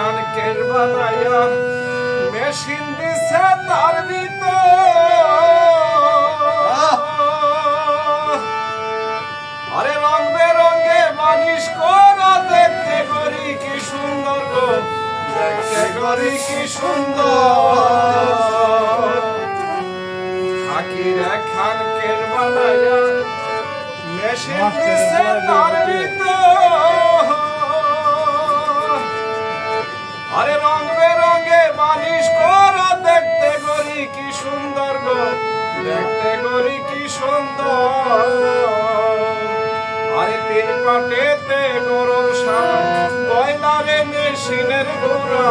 একখান কের বানাইয়া মেশিন দিছে তার ভিতর আরে রং বেরঙে মালিশ করা দেখতে করি কি সুন্দর গো দেখতে করি কি সুন্দর আকির একখান কের বানাইয়া মেশিন দিছে তার ভিতর আরে রং বেরঙে মালিশ করা দেখতে করি কি সুন্দর গো দেখতে করি কি সুন্দর আরে তিন পাটেতে গরম সারা কয়লারে মেশিনের গোড়া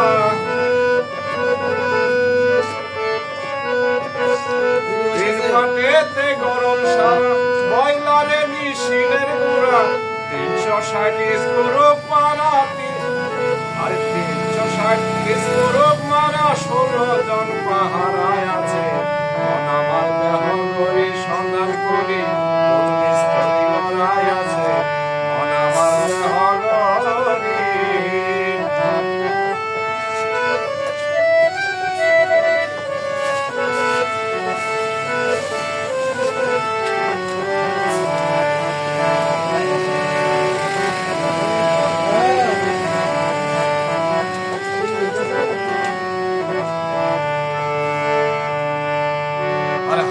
তিন পাটেতে গরম সারা কয়লারে মেশিনের গোড়া 360 স্ক্রু পারা আরে 360 স্ক্রু মারা 16 জন পাহারায় আছে আমার দেহ গরি সন্ধান করি স্থলি লড়াই আছে আমার দেহ গরি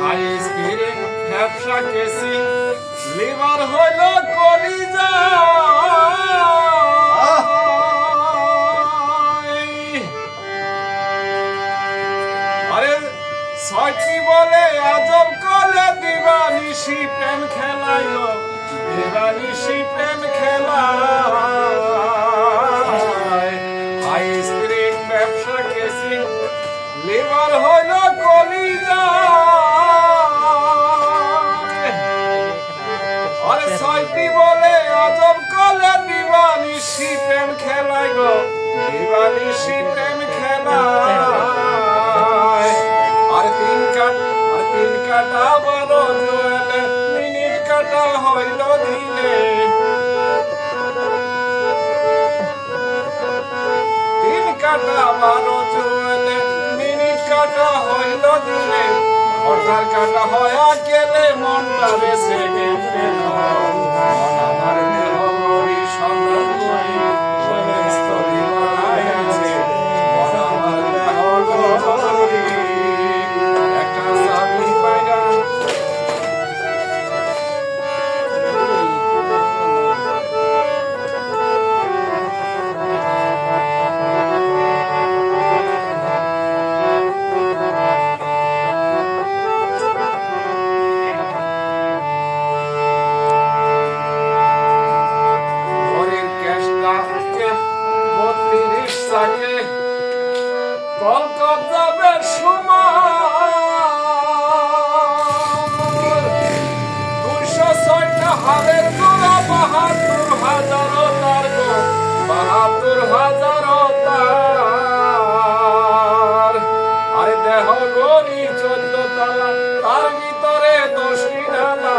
হাই স্পিডে ব্যবসা কেসি লিভার হইল কলিজা আরে ছয়টি বলে আজব কলে দিবানিশি প্রেম খেলাইল দিবানিশি প্রেম খেলায় হাই স্পিড ব্যবসা কেসি লিভার হইল কলিজা আরে ছয়টি বলে আজব কলে দিবানিশি প্রেম খেলায় গো দিবানিশি প্রেম খেলায় আর তিন কাটা বড় জোয়ালে মিনিট কাটা হইল দিলে তিন কাটা বারো জোয়ালে মিনিট কাটা হইল দিলে ঘটার কাটা হয়া গেলে মনটা বেসে গেলে আমার দেহ গরি সন্ধান করি স্থলি লড়াই আছে আমার দেহ গরি একটা চাবি পাইরা কলকাতার সময় 206টা হারের গোড়া 72,000 তার গো 72,000 তার আরে দেহ গরি 14 তালা তার ভিতরে 10টি ডালা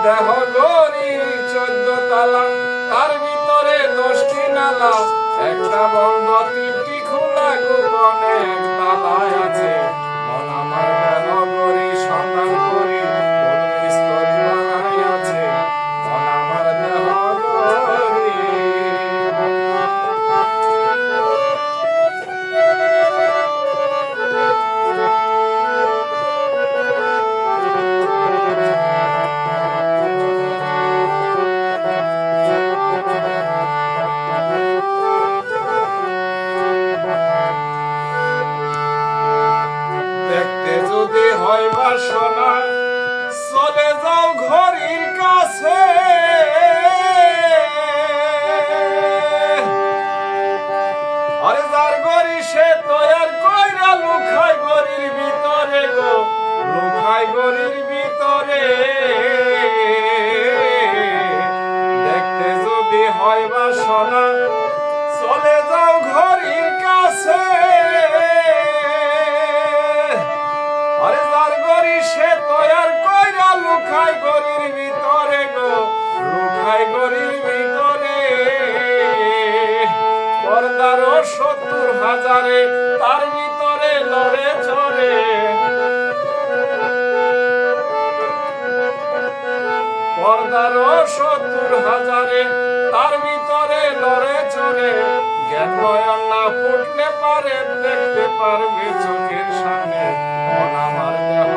দেহ গরি 14 তালা তার ভিতরে 10টি নালা একটা বন্ধ 3টি খোলা গোপনে তালায় আছে মন আমার দেহ গরি সন্ধান করি স্থলি লড়াই আছে মন আমার দেহ গরি দেখতে যদি হয় বাসনা 1,70,000 তার ভিতরে লড়ে চড়ে জ্ঞান নয়ন না ফুটলে পারে দেখতে পারবে চোখের সামনে আমার দেহ